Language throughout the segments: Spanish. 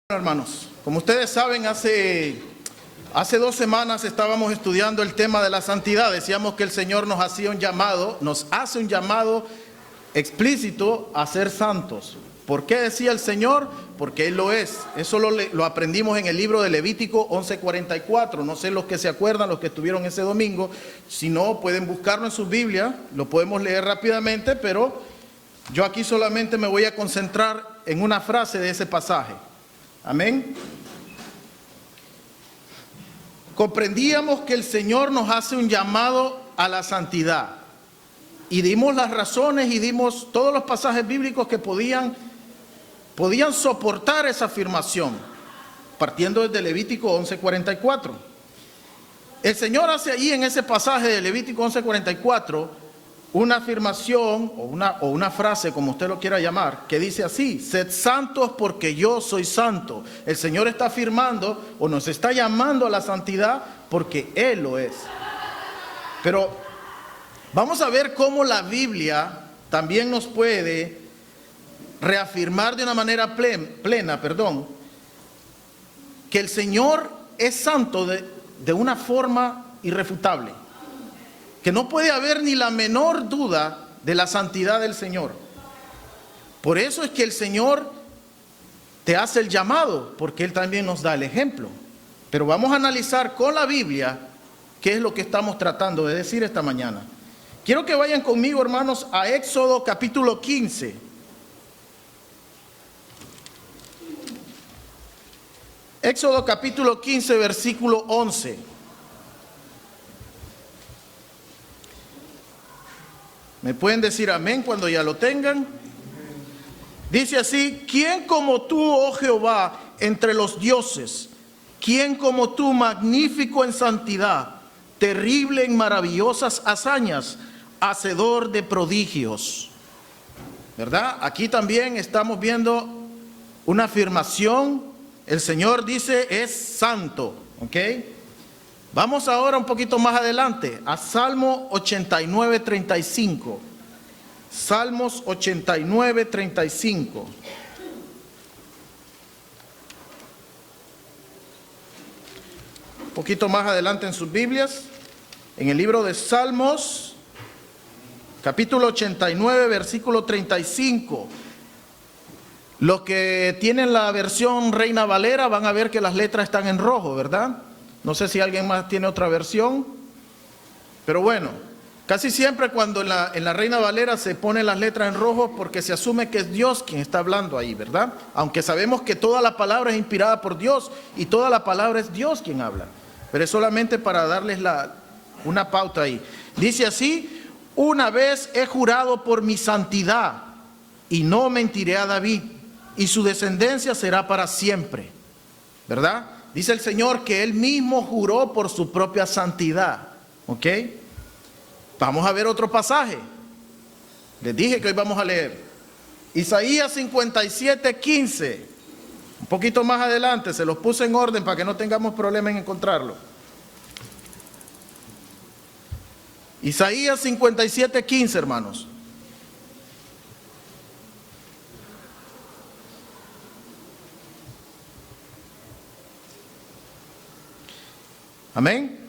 Hermanos, como ustedes saben, hace 2 semanas estábamos estudiando el tema de la santidad. Decíamos que el Señor nos hace un llamado explícito a ser santos. ¿Por qué decía el Señor? Porque Él lo es. Eso lo aprendimos en el libro de Levítico 11:44. No sé los que se acuerdan, los que estuvieron ese domingo. Si no, pueden buscarlo en su Biblia. Lo podemos leer rápidamente, pero yo aquí solamente me voy a concentrar en una frase de ese pasaje. Amén. Comprendíamos que el Señor nos hace un llamado a la santidad. Y dimos las razones y dimos todos los pasajes bíblicos que podían soportar esa afirmación, partiendo desde Levítico 11:44. El Señor hace ahí en ese pasaje de Levítico 11:44 una afirmación o una frase, como usted lo quiera llamar, que dice así: sed santos porque yo soy santo. El Señor está afirmando o nos está llamando a la santidad porque Él lo es. Pero vamos a ver cómo la Biblia también nos puede reafirmar de una manera plena, que el Señor es santo de una forma irrefutable. Que no puede haber ni la menor duda de la santidad del Señor. Por eso es que el Señor te hace el llamado, porque Él también nos da el ejemplo. Pero vamos a analizar con la Biblia qué es lo que estamos tratando de decir esta mañana. Quiero que vayan conmigo, hermanos, a Éxodo capítulo 15. Éxodo capítulo 15, versículo 11. ¿Me pueden decir amén cuando ya lo tengan? Dice así: ¿quién como tú, oh Jehová, entre los dioses? ¿Quién como tú, magnífico en santidad, terrible en maravillosas hazañas, hacedor de prodigios? ¿Verdad? Aquí también estamos viendo una afirmación. El Señor dice es santo, ¿ok? Vamos ahora un poquito más adelante a Salmo 89:35. Salmos 89:35. Un poquito más adelante en sus Biblias, en el libro de Salmos, capítulo 89, versículo 35. Los que tienen la versión Reina Valera van a ver que las letras están en rojo, ¿verdad? No sé si alguien más tiene otra versión, pero bueno, casi siempre cuando en la Reina Valera se ponen las letras en rojo porque se asume que es Dios quien está hablando ahí, ¿verdad? Aunque sabemos que toda la palabra es inspirada por Dios y toda la palabra es Dios quien habla, pero es solamente para darles una pauta ahí. Dice así: una vez he jurado por mi santidad y no mentiré a David, y su descendencia será para siempre, ¿verdad? Dice el Señor que Él mismo juró por su propia santidad, ¿ok? Vamos a ver otro pasaje. Les dije que hoy vamos a leer Isaías 57:15. Un poquito más adelante, se los puse en orden para que no tengamos problema en encontrarlo. Isaías 57:15, hermanos. Amén.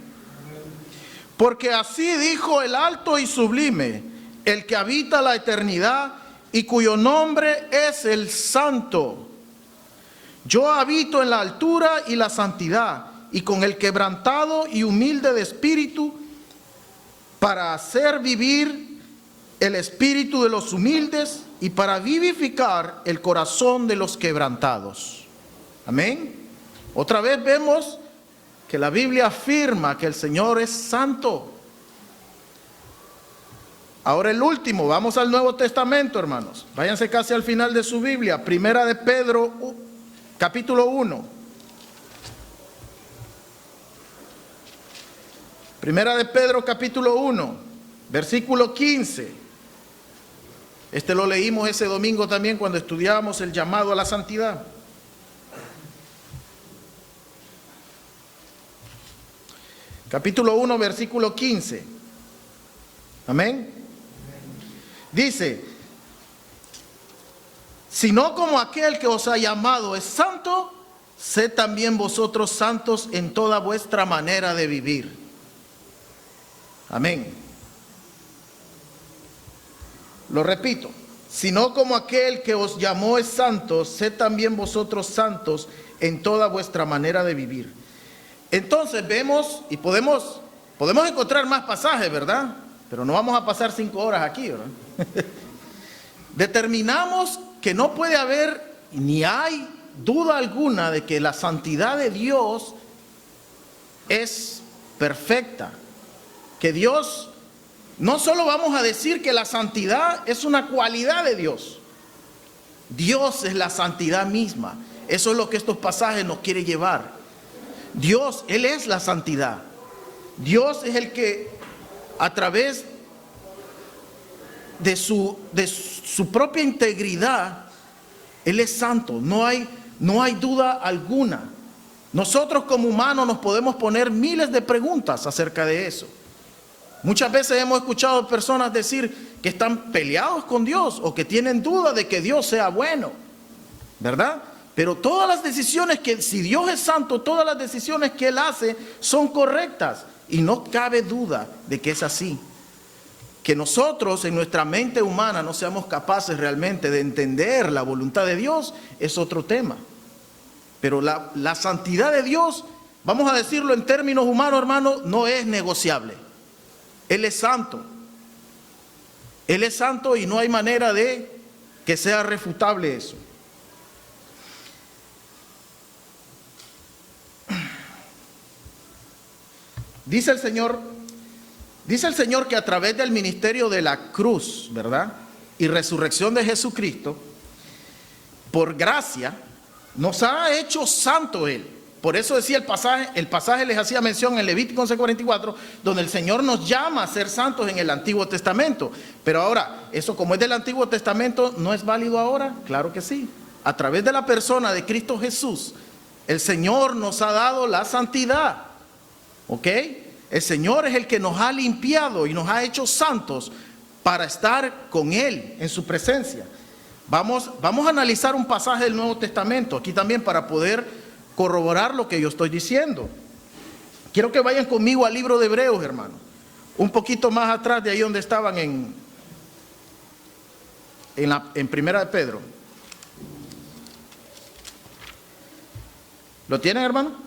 Porque así dijo el alto y sublime, el que habita la eternidad y cuyo nombre es el Santo. Yo habito en la altura y la santidad, y con el quebrantado y humilde de espíritu, para hacer vivir el espíritu de los humildes y para vivificar el corazón de los quebrantados. Amén. Otra vez vemos que la Biblia afirma que el Señor es santo. Ahora el último, vamos al Nuevo Testamento, hermanos. Váyanse casi al final de su Biblia. Primera de Pedro, capítulo 1. Primera de Pedro, capítulo 1, versículo 15. Este lo leímos ese domingo también cuando estudiábamos el llamado a la santidad. Capítulo 1, versículo 15. Amén. Dice: sino como aquel que os ha llamado es santo, sed también vosotros santos en toda vuestra manera de vivir. Amén. Lo repito, sino como aquel que os llamó es santo, sed también vosotros santos en toda vuestra manera de vivir. Entonces vemos y podemos encontrar más pasajes, ¿verdad? Pero no vamos a pasar 5 horas aquí, ¿verdad? Determinamos que no puede haber ni hay duda alguna de que la santidad de Dios es perfecta. Que Dios, no solo vamos a decir que la santidad es una cualidad de Dios. Dios es la santidad misma. Eso es lo que estos pasajes nos quiere llevar. Dios, Él es la santidad. Dios es el que a través de su propia integridad, Él es santo. No hay duda alguna. Nosotros como humanos nos podemos poner miles de preguntas acerca de eso. Muchas veces hemos escuchado personas decir que están peleados con Dios o que tienen duda de que Dios sea bueno, ¿verdad? Pero todas las decisiones si Dios es santo, todas las decisiones que Él hace son correctas y no cabe duda de que es así. Que nosotros en nuestra mente humana no seamos capaces realmente de entender la voluntad de Dios es otro tema. Pero la santidad de Dios, vamos a decirlo en términos humanos, hermano, no es negociable. Él es santo. Él es santo y no hay manera de que sea refutable eso. Dice el Señor que a través del ministerio de la cruz, ¿verdad? Y resurrección de Jesucristo, por gracia, nos ha hecho santo Él. Por eso decía el pasaje les hacía mención en Levítico 11:44, donde el Señor nos llama a ser santos en el Antiguo Testamento. Pero ahora, eso como es del Antiguo Testamento, ¿no es válido ahora? Claro que sí. A través de la persona de Cristo Jesús, el Señor nos ha dado la santidad. ¿Ok? El Señor es el que nos ha limpiado y nos ha hecho santos para estar con Él en su presencia. Vamos a analizar un pasaje del Nuevo Testamento aquí también para poder corroborar lo que yo estoy diciendo. Quiero que vayan conmigo al libro de Hebreos, hermano. Un poquito más atrás de ahí donde estaban en Primera de Pedro. ¿Lo tienen, hermano?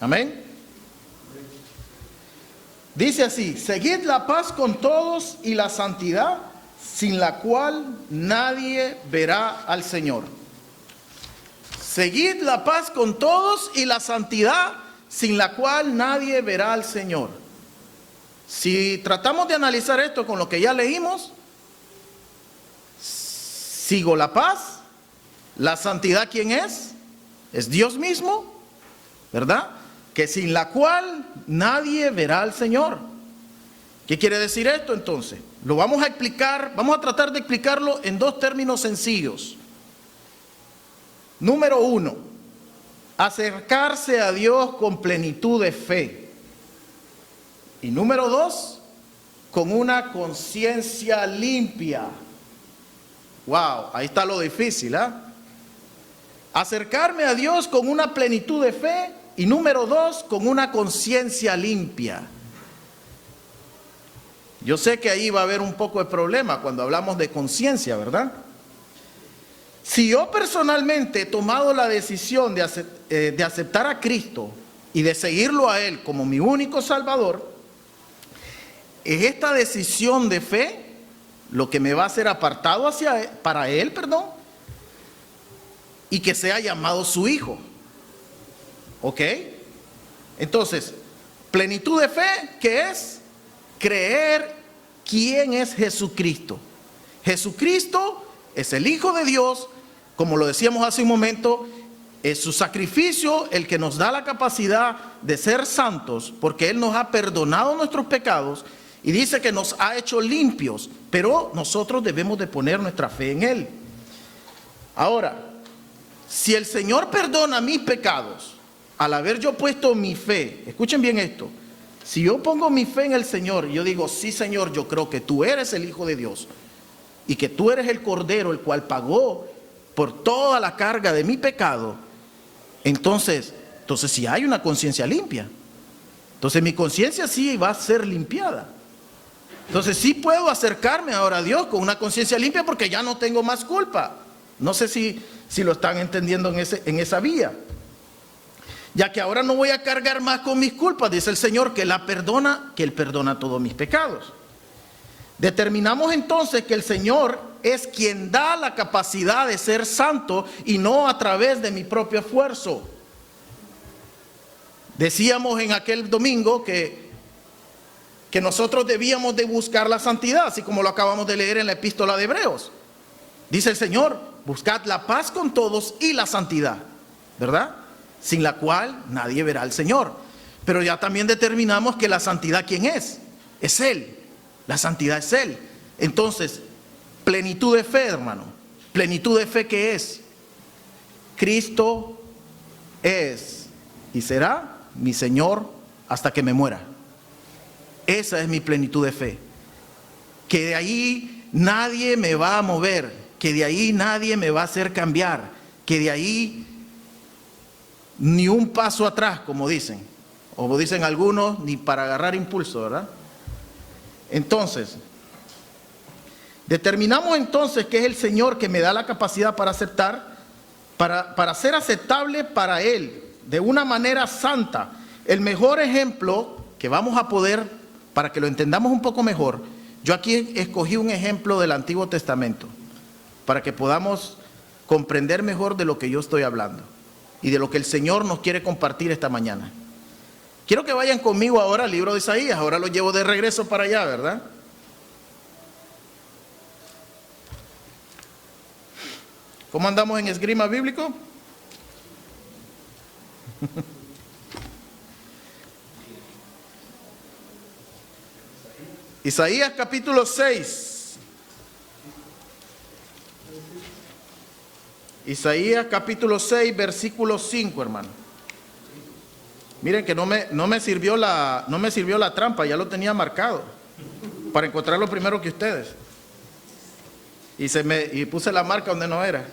Amén. Dice así: seguid la paz con todos y la santidad, sin la cual nadie verá al Señor. Seguid la paz con todos y la santidad, sin la cual nadie verá al Señor. Si tratamos de analizar esto con lo que ya leímos, sigo la paz. La santidad, ¿quién es? Es Dios mismo, ¿verdad? Que sin la cual nadie verá al Señor. ¿Qué quiere decir esto entonces? Lo vamos a explicar, vamos a tratar de explicarlo en 2 términos sencillos. Número 1, acercarse a Dios con plenitud de fe. Y número 2, con una conciencia limpia. Wow, ahí está lo difícil, ¿eh? Acercarme a Dios con una plenitud de fe. Y número 2, con una conciencia limpia. Yo sé que ahí va a haber un poco de problema cuando hablamos de conciencia, ¿verdad? Si yo personalmente he tomado la decisión de aceptar a Cristo y de seguirlo a Él como mi único Salvador, es esta decisión de fe lo que me va a hacer apartado para Él, y que sea llamado su hijo. ¿Ok? Entonces, plenitud de fe, ¿qué es? Creer quién es Jesucristo. Jesucristo es el Hijo de Dios, como lo decíamos hace un momento, es su sacrificio el que nos da la capacidad de ser santos, porque Él nos ha perdonado nuestros pecados y dice que nos ha hecho limpios, pero nosotros debemos de poner nuestra fe en Él. Ahora, si el Señor perdona mis pecados, al haber yo puesto mi fe, escuchen bien esto, Si yo pongo mi fe en el Señor, y yo digo, sí Señor, yo creo que tú eres el Hijo de Dios y que tú eres el Cordero, el cual pagó por toda la carga de mi pecado, entonces sí hay una conciencia limpia. Entonces mi conciencia sí va a ser limpiada. Entonces sí puedo acercarme ahora a Dios con una conciencia limpia porque ya no tengo más culpa. No sé si lo están entendiendo en esa vía. Ya que ahora no voy a cargar más con mis culpas, dice el Señor, que Él perdona todos mis pecados. Determinamos entonces que el Señor es quien da la capacidad de ser santo y no a través de mi propio esfuerzo. Decíamos en aquel domingo que nosotros debíamos de buscar la santidad, así como lo acabamos de leer en la epístola de Hebreos. Dice el Señor, buscad la paz con todos y la santidad, ¿verdad? Sin la cual nadie verá al Señor. Pero ya también determinamos que la santidad, ¿quién es? Es Él. La santidad es Él. Entonces, plenitud de fe, hermano. Plenitud de fe, ¿qué es? Cristo es y será mi Señor hasta que me muera. Esa es mi plenitud de fe. Que de ahí nadie me va a mover, que de ahí nadie me va a hacer cambiar, que de ahí ni un paso atrás, como dicen, o dicen algunos, ni para agarrar impulso, ¿verdad? Entonces, determinamos entonces que es el Señor que me da la capacidad para aceptar, para ser aceptable para Él, de una manera santa. El mejor ejemplo que vamos a poder, para que lo entendamos un poco mejor, yo aquí escogí un ejemplo del Antiguo Testamento, para que podamos comprender mejor de lo que yo estoy hablando y de lo que el Señor nos quiere compartir esta mañana. Quiero que vayan conmigo ahora al libro de Isaías. Ahora lo llevo de regreso para allá, ¿verdad? ¿Cómo andamos en esgrima bíblico? Isaías capítulo 6. Isaías capítulo 6, versículo 5, hermano. Miren que no me sirvió la trampa, ya lo tenía marcado para encontrarlo primero que ustedes. Y puse la marca donde no era.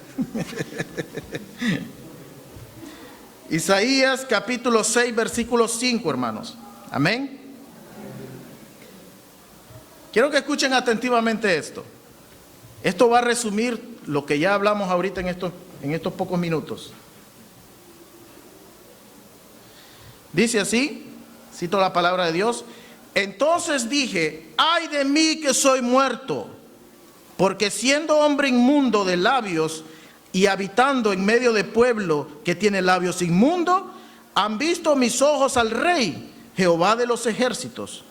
Isaías capítulo 6, versículo 5, hermanos. Amén. Quiero que escuchen atentivamente esto. Esto va a resumir lo que ya hablamos ahorita en estos pocos minutos. Dice así, cito la palabra de Dios: entonces dije, ay de mí que soy muerto, porque siendo hombre inmundo de labios y habitando en medio de pueblo que tiene labios inmundos, han visto mis ojos al Rey, Jehová de los ejércitos.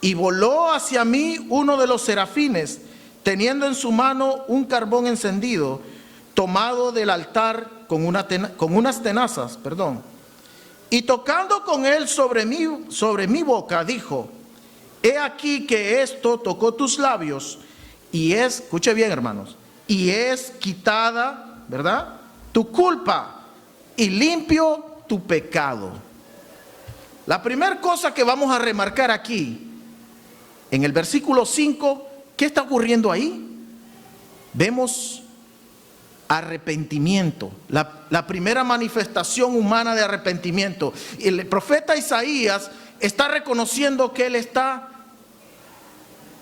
Y voló hacia mí uno de los serafines, teniendo en su mano un carbón encendido, tomado del altar con unas tenazas, y tocando con él sobre mi boca, dijo: he aquí que esto tocó tus labios, y escuche bien, hermanos, y es quitada, ¿verdad?, tu culpa, y limpio tu pecado. La primera cosa que vamos a remarcar aquí, en el versículo 5, ¿qué está ocurriendo ahí? Vemos arrepentimiento, la primera manifestación humana de arrepentimiento. El profeta Isaías está reconociendo que él está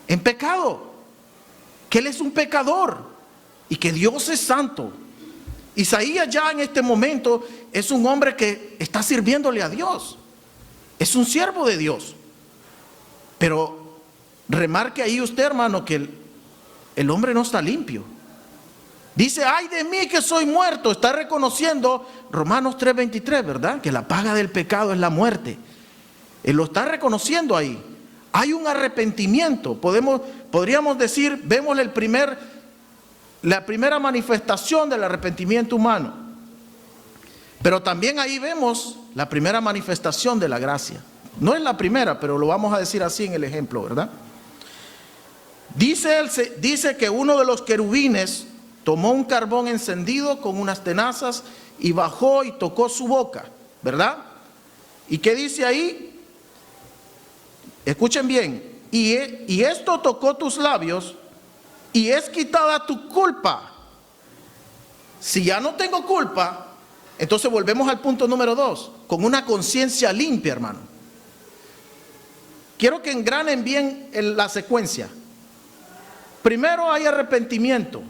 en pecado, que él es un pecador y que Dios es santo. Isaías ya en este momento es un hombre que está sirviéndole a Dios, es un siervo de Dios. Pero remarque ahí usted, hermano, que el hombre no está limpio. Dice, ay de mí que soy muerto. Está reconociendo Romanos 3:23, ¿verdad? Que la paga del pecado es la muerte. Él lo está reconociendo ahí. Hay un arrepentimiento. Podríamos decir, vemos la primera manifestación del arrepentimiento humano. Pero también ahí vemos la primera manifestación de la gracia. No es la primera, pero lo vamos a decir así en el ejemplo, ¿verdad? Dice que uno de los querubines tomó un carbón encendido con unas tenazas y bajó y tocó su boca, ¿verdad? ¿Y qué dice ahí? escuchen bien, y esto tocó tus labios y es quitada tu culpa. Si ya no tengo culpa, entonces volvemos al punto número 2, con una conciencia limpia, hermano. Quiero que engranen bien la secuencia. Primero hay arrepentimiento.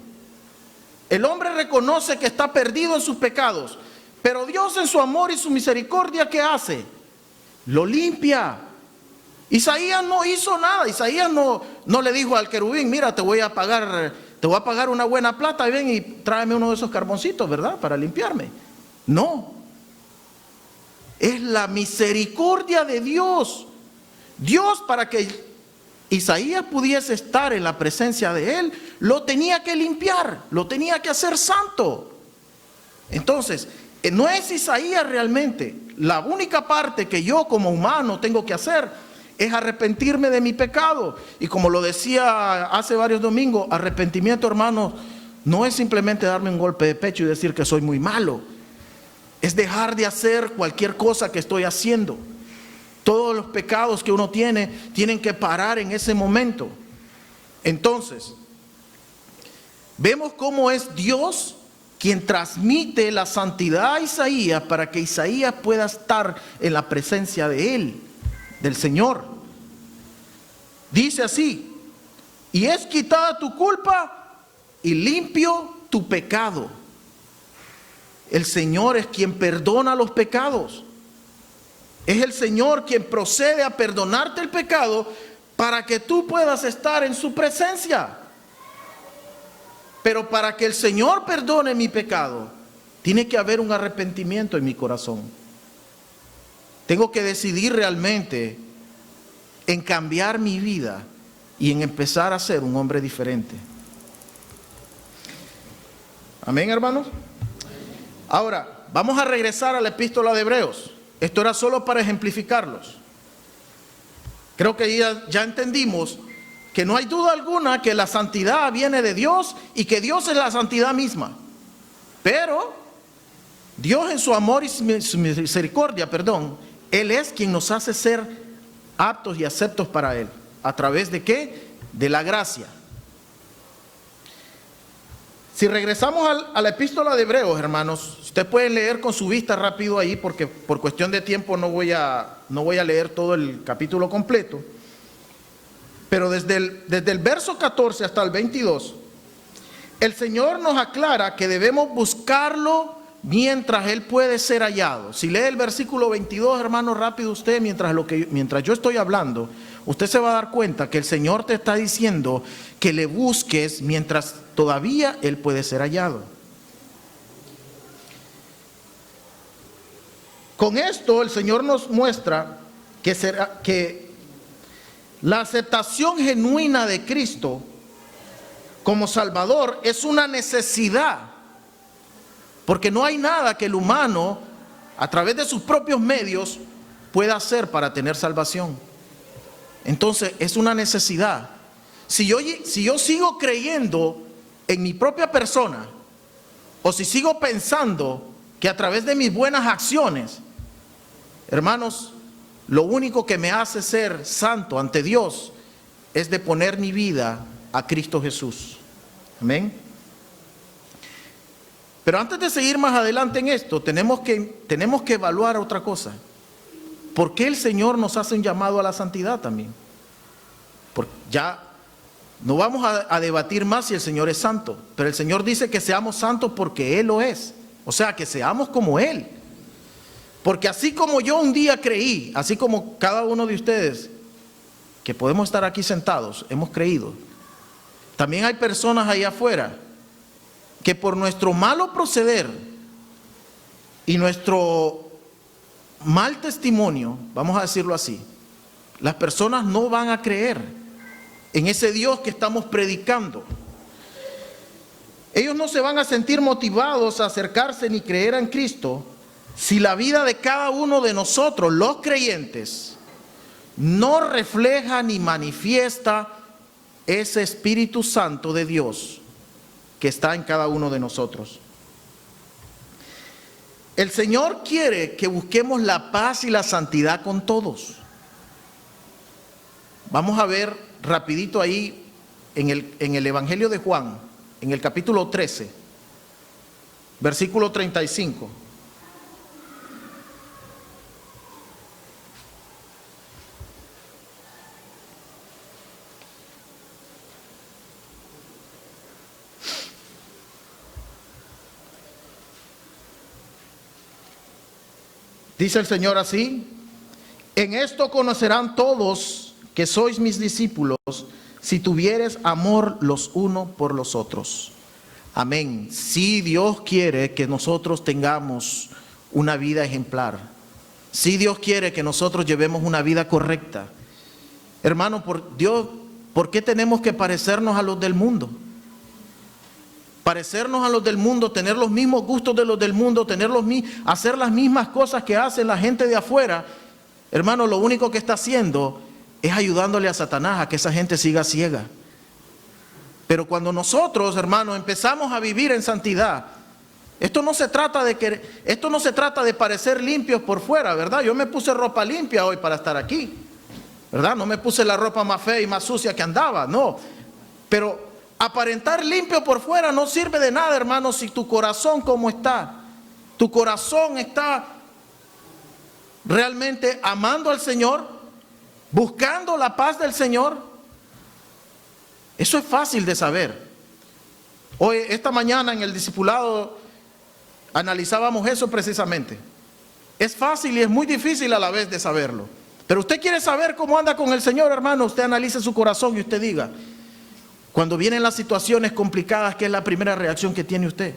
El hombre reconoce que está perdido en sus pecados, pero Dios en su amor y su misericordia, ¿qué hace? Lo limpia. Isaías no hizo nada. Isaías no le dijo al querubín: mira, te voy a pagar una buena plata, ven y tráeme uno de esos carboncitos, ¿verdad?, para limpiarme. No. Es la misericordia de Dios. Dios, para que Isaías pudiese estar en la presencia de él, lo tenía que limpiar, lo tenía que hacer santo. Entonces, no es Isaías realmente. La única parte que yo como humano tengo que hacer es arrepentirme de mi pecado. Y como lo decía hace varios domingos, arrepentimiento, hermano, no es simplemente darme un golpe de pecho y decir que soy muy malo. Es dejar de hacer cualquier cosa que estoy haciendo. Todos los pecados que uno tienen que parar en ese momento. Entonces, vemos cómo es Dios quien transmite la santidad a Isaías para que Isaías pueda estar en la presencia de él, del Señor. Dice así: y es quitada tu culpa y limpio tu pecado. El Señor es quien perdona los pecados. Es el Señor quien procede a perdonarte el pecado para que tú puedas estar en su presencia. Pero para que el Señor perdone mi pecado, tiene que haber un arrepentimiento en mi corazón. Tengo que decidir realmente en cambiar mi vida y en empezar a ser un hombre diferente. Amén, hermanos. Ahora, vamos a regresar a la epístola de Hebreos. Esto era solo para ejemplificarlos. Creo que ya entendimos que no hay duda alguna que la santidad viene de Dios y que Dios es la santidad misma. Pero Dios en su amor y su misericordia, Él es quien nos hace ser aptos y aceptos para Él. ¿A través de qué? De la gracia. Si regresamos a la epístola de Hebreos, hermanos, ustedes pueden leer con su vista rápido ahí, porque por cuestión de tiempo no voy a leer todo el capítulo completo. Pero desde el verso 14 hasta el 22, el Señor nos aclara que debemos buscarlo mientras Él puede ser hallado. Si lee el versículo 22, hermano, rápido usted, mientras yo estoy hablando, usted se va a dar cuenta que el Señor te está diciendo que le busques mientras todavía Él puede ser hallado. Con esto el Señor nos muestra que la aceptación genuina de Cristo como Salvador es una necesidad, porque no hay nada que el humano, a través de sus propios medios, pueda hacer para tener salvación. Entonces es una necesidad. Si yo sigo creyendo en mi propia persona, o si sigo pensando que a través de mis buenas acciones, hermanos, lo único que me hace ser santo ante Dios es de poner mi vida a Cristo Jesús. Amén. Pero antes de seguir más adelante en esto, tenemos que evaluar otra cosa. ¿Por qué el Señor nos hace un llamado a la santidad también? Porque ya no vamos a debatir más si el Señor es santo, pero el Señor dice que seamos santos porque Él lo es. O sea, que seamos como Él. Porque así como yo un día creí, así como cada uno de ustedes que podemos estar aquí sentados, hemos creído, también hay personas allá afuera que por nuestro malo proceder y nuestro mal testimonio, vamos a decirlo así, las personas no van a creer en ese Dios que estamos predicando. Ellos no se van a sentir motivados a acercarse ni creer en Cristo si la vida de cada uno de nosotros, los creyentes, no refleja ni manifiesta ese Espíritu Santo de Dios que está en cada uno de nosotros. El Señor quiere que busquemos la paz y la santidad con todos. Vamos a ver rapidito ahí en el Evangelio de Juan, en el capítulo 13, versículo 35. Dice el Señor así: en esto conocerán todos que sois mis discípulos, si tuviereis amor los unos por los otros. Amén. Si Dios quiere que nosotros tengamos una vida ejemplar, si Dios quiere que nosotros llevemos una vida correcta, hermano, ¿por qué tenemos que parecernos a los del mundo? Parecernos a los del mundo, tener los mismos gustos de los del mundo, hacer las mismas cosas que hacen la gente de afuera, hermano, lo único que está haciendo es ayudándole a Satanás a que esa gente siga ciega. Pero cuando nosotros, hermano, empezamos a vivir en santidad, esto no se trata de parecer limpios por fuera, ¿verdad? Yo me puse ropa limpia hoy para estar aquí, ¿verdad? No me puse la ropa más fea y más sucia que andaba, no. Pero aparentar limpio por fuera no sirve de nada, hermano, si tu corazón ¿cómo está? Tu corazón está realmente amando al Señor, buscando la paz del Señor. Eso es fácil de saber. Hoy, esta mañana en el discipulado analizábamos eso precisamente. Es fácil y es muy difícil a la vez de saberlo. Pero usted quiere saber cómo anda con el Señor, hermano, usted analice su corazón y usted diga, cuando vienen las situaciones complicadas, ¿qué es la primera reacción que tiene usted?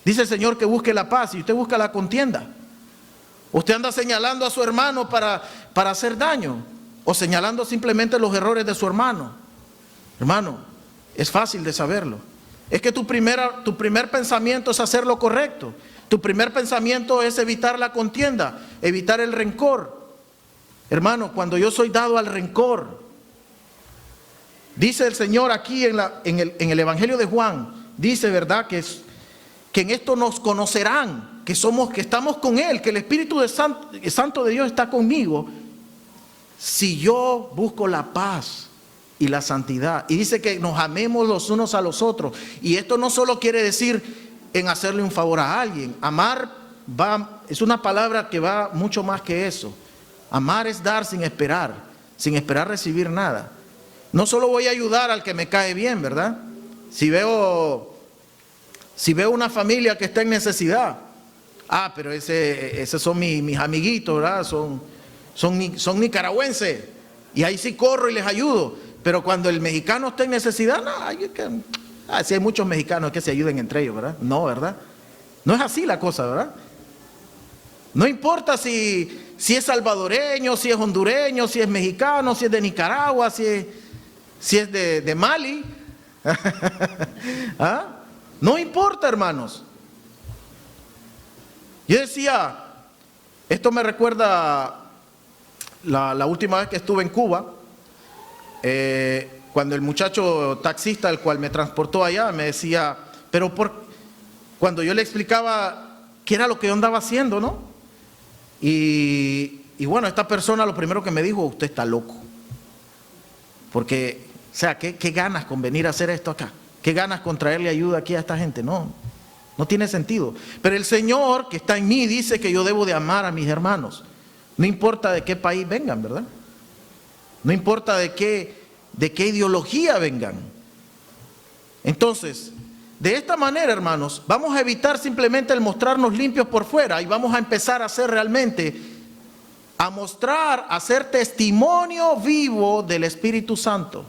Dice el Señor que busque la paz y usted busca la contienda. Usted anda señalando a su hermano para hacer daño, o señalando simplemente los errores de su hermano. Hermano, es fácil de saberlo. Es que tu primer pensamiento es hacer lo correcto. Tu primer pensamiento es evitar la contienda, evitar el rencor. Hermano, cuando yo soy dado al rencor, dice el Señor aquí en el Evangelio de Juan, dice, ¿verdad?, que en esto nos conocerán, que estamos con Él, que el Espíritu Santo de Dios está conmigo, si yo busco la paz y la santidad. Y dice que nos amemos los unos a los otros. Y esto no solo quiere decir en hacerle un favor a alguien. Amar es una palabra que va mucho más que eso. Amar es dar sin esperar recibir nada. No solo voy a ayudar al que me cae bien, ¿verdad? Si veo una familia que está en necesidad, pero esos son mis amiguitos, ¿verdad? Son nicaragüenses, y ahí sí corro y les ayudo. Pero cuando el mexicano está en necesidad, si hay muchos mexicanos que se ayuden entre ellos, ¿verdad? No, ¿verdad? No es así la cosa, ¿verdad? No importa si es salvadoreño, si es hondureño, si es mexicano, si es de Nicaragua, si es de Mali. ¿Ah? No importa, hermanos. Yo decía, esto me recuerda la última vez que estuve en Cuba, cuando el muchacho taxista, el cual me transportó allá, me decía, cuando yo le explicaba qué era lo que yo andaba haciendo, ¿no? Y bueno, esta persona lo primero que me dijo, usted está loco. Porque, o sea, ¿qué ganas con venir a hacer esto acá? ¿Qué ganas con traerle ayuda aquí a esta gente? No tiene sentido. Pero el Señor que está en mí dice que yo debo de amar a mis hermanos. No importa de qué país vengan, ¿verdad? No importa de qué ideología vengan. Entonces, de esta manera, hermanos, vamos a evitar simplemente el mostrarnos limpios por fuera y vamos a empezar a hacer realmente, a ser testimonio vivo del Espíritu Santo.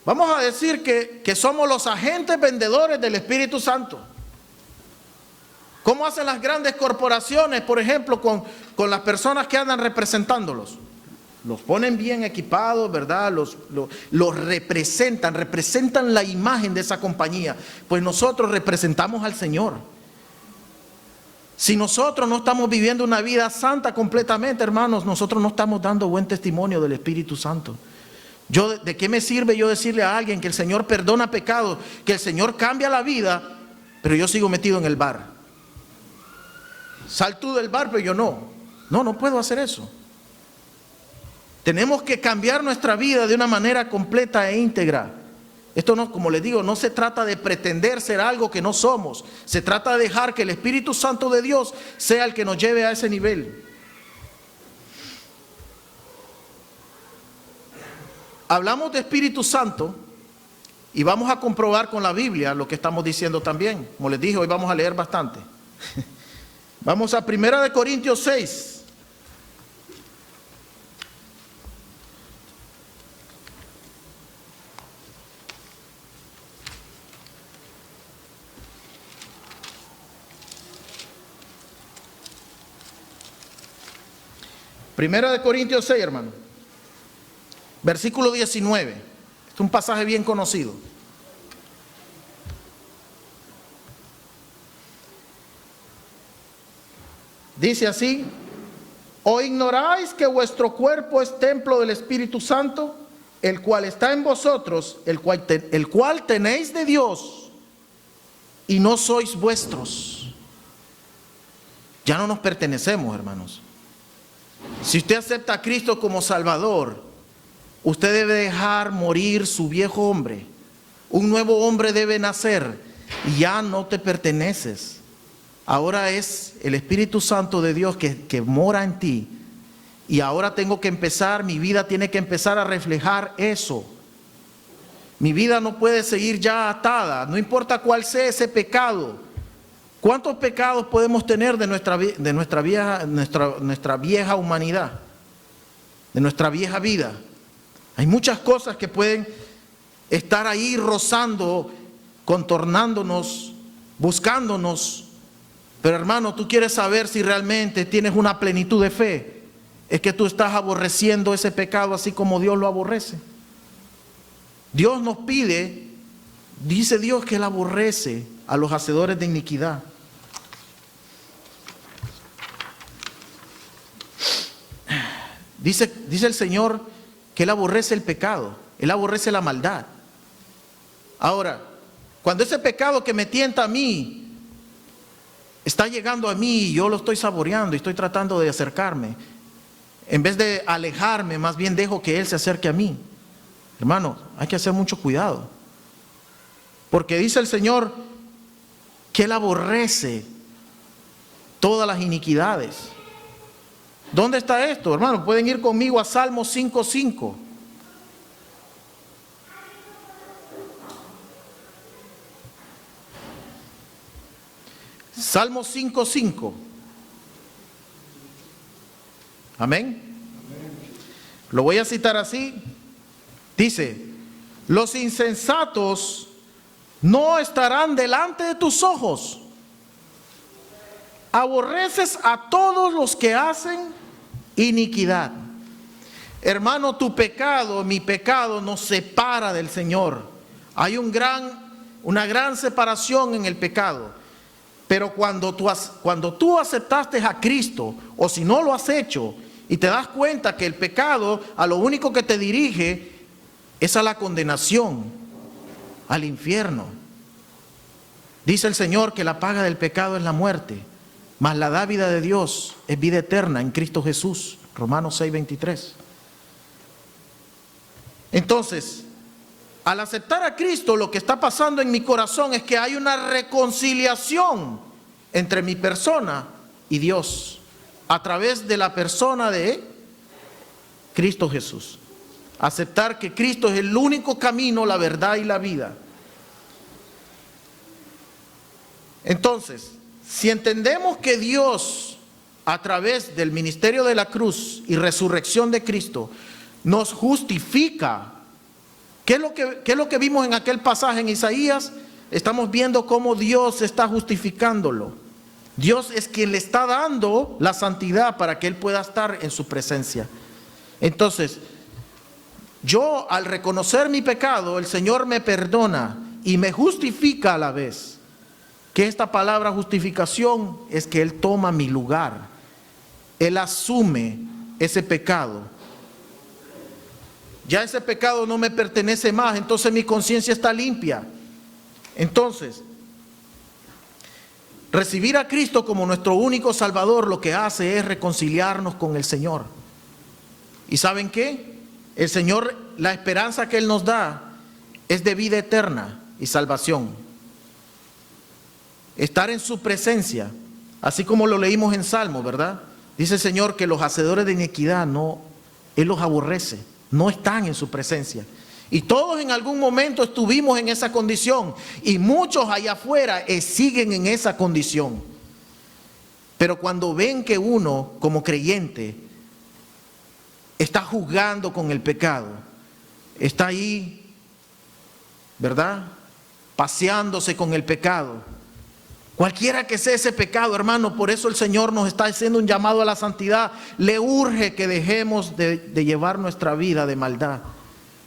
Vamos a decir que somos los agentes vendedores del Espíritu Santo. ¿Cómo hacen las grandes corporaciones, por ejemplo, con las personas que andan representándolos? Los ponen bien equipados, ¿verdad? Los representan la imagen de esa compañía. Pues nosotros representamos al Señor. Si nosotros no estamos viviendo una vida santa completamente, hermanos, nosotros no estamos dando buen testimonio del Espíritu Santo. ¿De qué me sirve yo decirle a alguien que el Señor perdona pecados, que el Señor cambia la vida, pero yo sigo metido en el bar? Sal tú del bar, pero yo no puedo hacer eso. Tenemos que cambiar nuestra vida de una manera completa e íntegra. Esto no, como les digo, no se trata de pretender ser algo que no somos. Se trata de dejar que el Espíritu Santo de Dios sea el que nos lleve a ese nivel. Hablamos de Espíritu Santo y vamos a comprobar con la Biblia lo que estamos diciendo también. Como les dije, hoy vamos a leer bastante. Vamos a 1 Corintios 6. Primera de Corintios 6, hermano. Versículo 19. Es un pasaje bien conocido. Dice así: ¿o ignoráis que vuestro cuerpo es templo del Espíritu Santo, el cual está en vosotros, el cual tenéis de Dios, y no sois vuestros? Ya no nos pertenecemos, hermanos. Si usted acepta a Cristo como Salvador, usted debe dejar morir su viejo hombre. Un nuevo hombre debe nacer y ya no te perteneces. Ahora es el Espíritu Santo de Dios que mora en ti. Y ahora tengo que empezar, mi vida tiene que empezar a reflejar eso. Mi vida no puede seguir ya atada, no importa cuál sea ese pecado. ¿Cuántos pecados podemos tener de nuestra vieja humanidad? De nuestra vieja vida. Hay muchas cosas que pueden estar ahí rozando, contornándonos, buscándonos. Pero hermano, tú quieres saber si realmente tienes una plenitud de fe. Es que tú estás aborreciendo ese pecado así como Dios lo aborrece. Dios nos pide, dice Dios que Él aborrece a los hacedores de iniquidad. Dice el Señor que Él aborrece el pecado, Él aborrece la maldad. Ahora, cuando ese pecado que me tienta a mí está llegando a mí y yo lo estoy saboreando y estoy tratando de acercarme, en vez de alejarme, más bien dejo que Él se acerque a mí. Hermano, hay que hacer mucho cuidado. Porque dice el Señor que Él aborrece todas las iniquidades. ¿Dónde está esto, hermano? Pueden ir conmigo a Salmo 5:5. Salmo 5:5. Amén. Lo voy a citar así. Dice: los insensatos no estarán delante de tus ojos. Aborreces a todos los que hacen iniquidad. Hermano, tu pecado, mi pecado nos separa del Señor. Hay una gran separación en el pecado. Pero cuando tú aceptaste a Cristo, o si no lo has hecho, y te das cuenta que el pecado a lo único que te dirige es a la condenación, al infierno. Dice el Señor que la paga del pecado es la muerte, mas la dávida de Dios es vida eterna en Cristo Jesús. Romanos 6:23. Entonces, al aceptar a Cristo, lo que está pasando en mi corazón es que hay una reconciliación entre mi persona y Dios, a través de la persona de Cristo Jesús. Aceptar que Cristo es el único camino, la verdad y la vida. Entonces, si entendemos que Dios, a través del ministerio de la cruz y resurrección de Cristo, nos justifica, ¿qué es lo que vimos en aquel pasaje en Isaías? Estamos viendo cómo Dios está justificándolo. Dios es quien le está dando la santidad para que Él pueda estar en su presencia. Entonces, yo al reconocer mi pecado, el Señor me perdona y me justifica a la vez. Que esta palabra justificación es que Él toma mi lugar. Él asume ese pecado. Ya ese pecado no me pertenece más, entonces mi conciencia está limpia. Entonces, recibir a Cristo como nuestro único Salvador lo que hace es reconciliarnos con el Señor. ¿Y saben qué? El Señor, la esperanza que Él nos da es de vida eterna y salvación. Estar en su presencia, así como lo leímos en Salmo, ¿verdad? Dice el Señor que los hacedores de iniquidad Él los aborrece, no están en su presencia. Y todos en algún momento estuvimos en esa condición, y muchos allá afuera siguen en esa condición. Pero cuando ven que uno como creyente está jugando con el pecado, está ahí, ¿verdad?, paseándose con el pecado, cualquiera que sea ese pecado, hermano, por eso el Señor nos está haciendo un llamado a la santidad. Le urge que dejemos de llevar nuestra vida de maldad.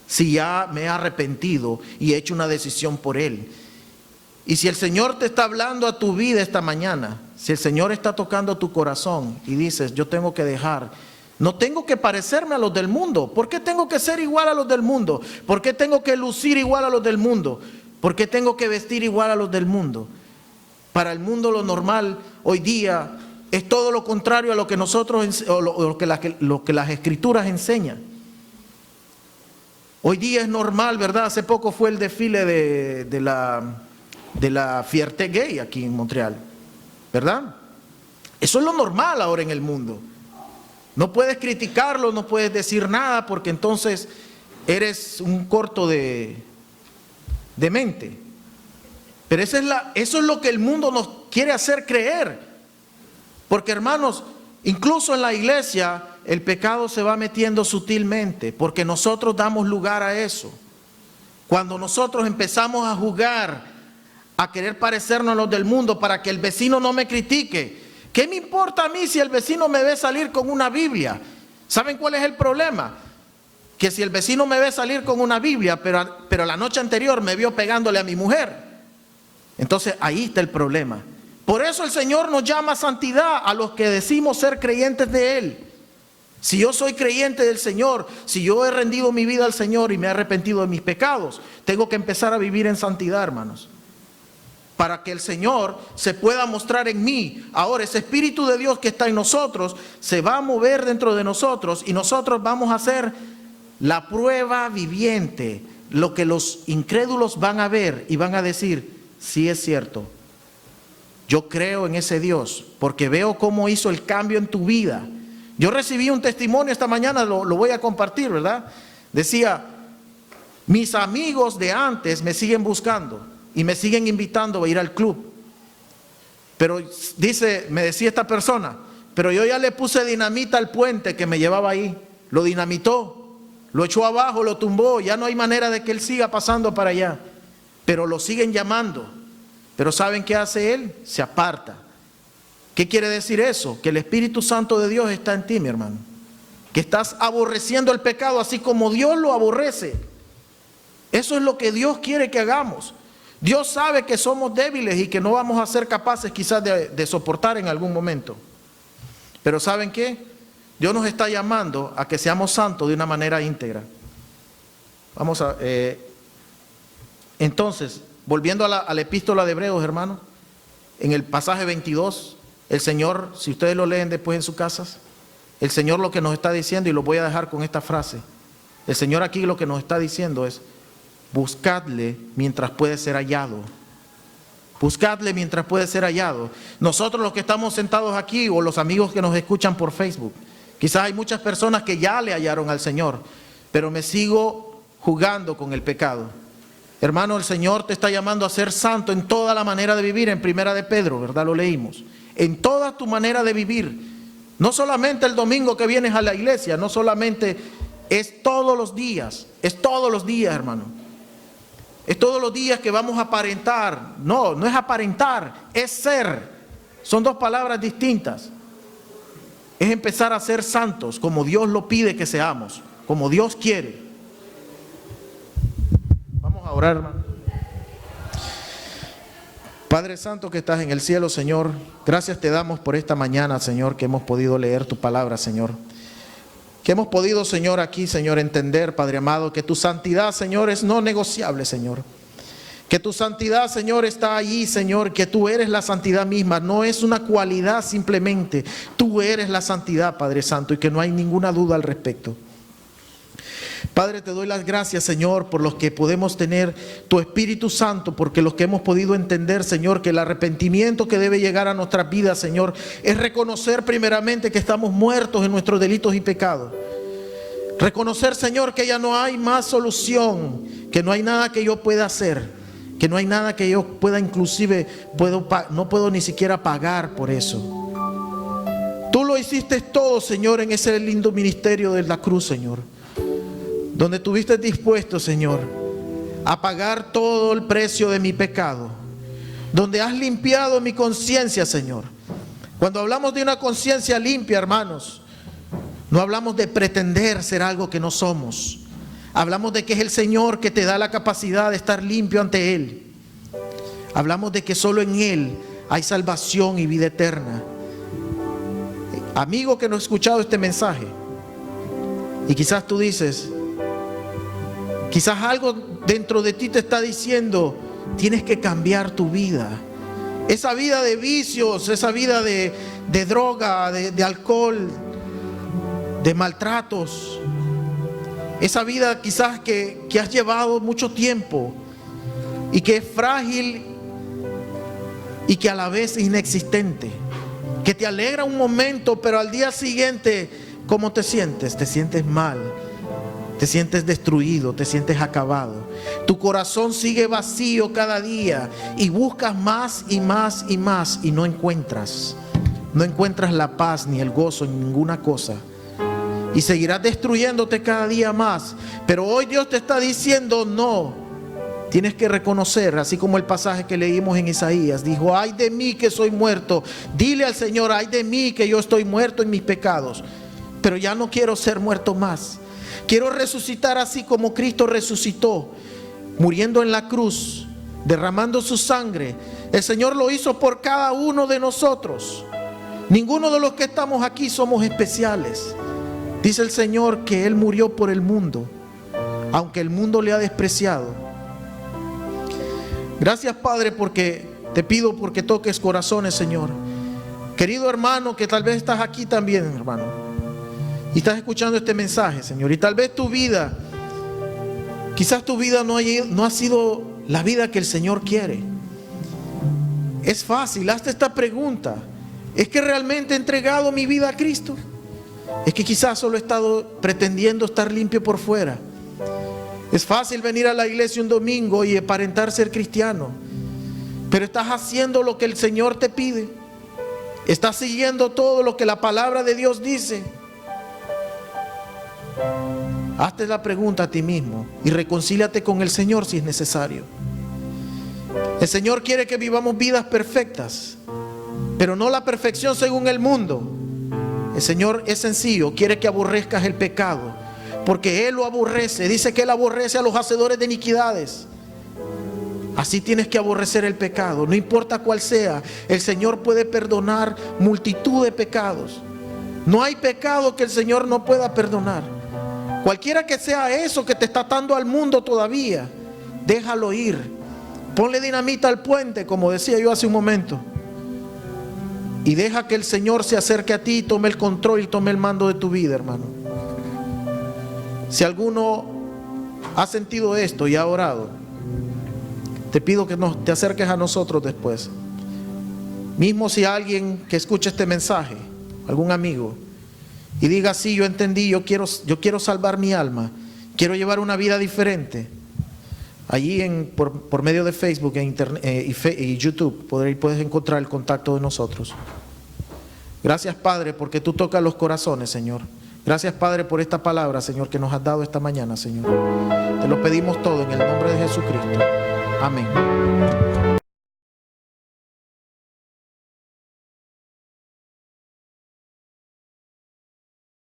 Si ya me he arrepentido y he hecho una decisión por Él. Y si el Señor te está hablando a tu vida esta mañana, si el Señor está tocando tu corazón y dices, yo tengo que dejar, no tengo que parecerme a los del mundo. ¿Por qué tengo que ser igual a los del mundo? ¿Por qué tengo que lucir igual a los del mundo? ¿Por qué tengo que vestir igual a los del mundo? Para el mundo lo normal hoy día es todo lo contrario a lo que nosotros, o lo que las Escrituras enseñan. Hoy día es normal, ¿verdad? Hace poco fue el desfile de la Fierté Gay aquí en Montreal, ¿verdad? Eso es lo normal ahora en el mundo. No puedes criticarlo, no puedes decir nada, porque entonces eres un corto de mente. Pero eso es lo que el mundo nos quiere hacer creer. Porque, hermanos, incluso en la iglesia el pecado se va metiendo sutilmente, porque nosotros damos lugar a eso. Cuando nosotros empezamos a jugar, a querer parecernos a los del mundo para que el vecino no me critique. ¿Qué me importa a mí si el vecino me ve salir con una Biblia? ¿Saben cuál es el problema? Que si el vecino me ve salir con una Biblia, pero la noche anterior me vio pegándole a mi mujer, entonces ahí está el problema. Por eso el Señor nos llama a santidad a los que decimos ser creyentes de Él. Si yo soy creyente del Señor, si yo he rendido mi vida al Señor y me he arrepentido de mis pecados, tengo que empezar a vivir en santidad, hermanos, para que el Señor se pueda mostrar en mí. Ahora ese Espíritu de Dios que está en nosotros se va a mover dentro de nosotros, y nosotros vamos a hacer la prueba viviente, lo que los incrédulos van a ver y van a decir, sí es cierto, yo creo en ese Dios, porque veo cómo hizo el cambio en tu vida. Yo recibí un testimonio esta mañana, lo voy a compartir, ¿verdad? Decía, mis amigos de antes me siguen buscando y me siguen invitando a ir al club. Pero me decía esta persona, pero yo ya le puse dinamita al puente que me llevaba ahí. Lo dinamitó, lo echó abajo, lo tumbó, ya no hay manera de que él siga pasando para allá. Pero lo siguen llamando. Pero ¿saben qué hace él? Se aparta. ¿Qué quiere decir eso? Que el Espíritu Santo de Dios está en ti, mi hermano. Que estás aborreciendo el pecado así como Dios lo aborrece. Eso es lo que Dios quiere que hagamos. Dios sabe que somos débiles y que no vamos a ser capaces quizás de soportar en algún momento. Pero ¿saben qué? Dios nos está llamando a que seamos santos de una manera íntegra. Vamos a... entonces, volviendo a la epístola de Hebreos, hermano, en el pasaje 22, el Señor, si ustedes lo leen después en sus casas, el Señor lo que nos está diciendo, y lo voy a dejar con esta frase, el Señor aquí lo que nos está diciendo es, buscadle mientras puede ser hallado. Buscadle mientras puede ser hallado. Nosotros los que estamos sentados aquí, o los amigos que nos escuchan por Facebook, quizás hay muchas personas que ya le hallaron al Señor, pero me sigo jugando con el pecado. Hermano, el Señor te está llamando a ser santo en toda la manera de vivir, en Primera de Pedro, ¿verdad? Lo leímos. En toda tu manera de vivir. No solamente el domingo que vienes a la iglesia, no solamente, es todos los días, hermano. Es todos los días que vamos a aparentar. No, no es aparentar, es ser. Son dos palabras distintas. Es empezar a ser santos como Dios lo pide que seamos, como Dios quiere. Vamos a orar, hermano. Padre Santo que estás en el cielo, Señor, gracias te damos por esta mañana, Señor, que hemos podido leer tu palabra, Señor. Que hemos podido, Señor, aquí, Señor, entender, Padre amado, que tu santidad, Señor, es no negociable, Señor. Que tu santidad, Señor, está allí, Señor, que tú eres la santidad misma, no es una cualidad simplemente, tú eres la santidad, Padre Santo, y que no hay ninguna duda al respecto. Padre, te doy las gracias, Señor, por los que podemos tener tu Espíritu Santo, porque los que hemos podido entender, Señor, que el arrepentimiento que debe llegar a nuestras vidas, Señor, es reconocer primeramente que estamos muertos en nuestros delitos y pecados. Reconocer, Señor, que ya no hay más solución, que no hay nada que yo pueda hacer, que no hay nada que yo pueda, inclusive no puedo ni siquiera pagar por eso. Tú lo hiciste todo, Señor, en ese lindo ministerio de la cruz, Señor, donde estuviste dispuesto, Señor, a pagar todo el precio de mi pecado, donde has limpiado mi conciencia, Señor. Cuando hablamos de una conciencia limpia, hermanos, no hablamos de pretender ser algo que no somos. Hablamos de que es el Señor que te da la capacidad de estar limpio ante Él. Hablamos de que solo en Él hay salvación y vida eterna. Amigo que no ha escuchado este mensaje, y quizás tú dices, quizás algo dentro de ti te está diciendo, tienes que cambiar tu vida. Esa vida de vicios, esa vida de droga, de alcohol, de maltratos, esa vida quizás que has llevado mucho tiempo y que es frágil y que a la vez es inexistente, que te alegra un momento, pero al día siguiente, ¿cómo te sientes? Te sientes mal, te sientes destruido, te sientes acabado. Tu corazón sigue vacío cada día y buscas más y más y más y no encuentras la paz ni el gozo en ninguna cosa. Y seguirás destruyéndote cada día más. Pero hoy Dios te está diciendo no. Tienes que reconocer, así como el pasaje que leímos en Isaías. Dijo, ay de mí que soy muerto. Dile al Señor, ay de mí que yo estoy muerto en mis pecados. Pero ya no quiero ser muerto más. Quiero resucitar así como Cristo resucitó, muriendo en la cruz, derramando su sangre. El Señor lo hizo por cada uno de nosotros. Ninguno de los que estamos aquí somos especiales. Dice el Señor que Él murió por el mundo, aunque el mundo le ha despreciado. Gracias, Padre, porque te pido porque toques corazones, Señor. Querido hermano, que tal vez estás aquí también, hermano, y estás escuchando este mensaje, Señor, y tal vez tu vida, quizás tu vida no ha sido la vida que el Señor quiere. Es fácil, hazte esta pregunta: ¿es que realmente he entregado mi vida a Cristo? Es que quizás solo he estado pretendiendo estar limpio por fuera. Es fácil venir a la iglesia un domingo y aparentar ser cristiano, pero estás haciendo lo que el Señor te pide. Estás siguiendo todo lo que la palabra de Dios dice. Hazte la pregunta a ti mismo y reconcíliate con el Señor si es necesario. El Señor quiere que vivamos vidas perfectas, pero no la perfección según el mundo. El Señor es sencillo, quiere que aborrezcas el pecado, porque Él lo aborrece. Dice que Él aborrece a los hacedores de iniquidades. Así tienes que aborrecer el pecado, no importa cuál sea. El Señor puede perdonar multitud de pecados. No hay pecado que el Señor no pueda perdonar. Cualquiera que sea eso que te está atando al mundo todavía, déjalo ir. Ponle dinamita al puente, como decía yo hace un momento. Y deja que el Señor se acerque a ti y tome el control y tome el mando de tu vida, hermano. Si alguno ha sentido esto y ha orado, te pido que te acerques a nosotros después. Mismo si alguien que escucha este mensaje, algún amigo, y diga, sí, yo entendí, yo quiero salvar mi alma, quiero llevar una vida diferente. Allí por medio de Facebook, Internet, y YouTube puedes encontrar el contacto de nosotros. Gracias, Padre, porque tú tocas los corazones, Señor. Gracias, Padre, por esta palabra, Señor, que nos has dado esta mañana, Señor. Te lo pedimos todo en el nombre de Jesucristo. Amén.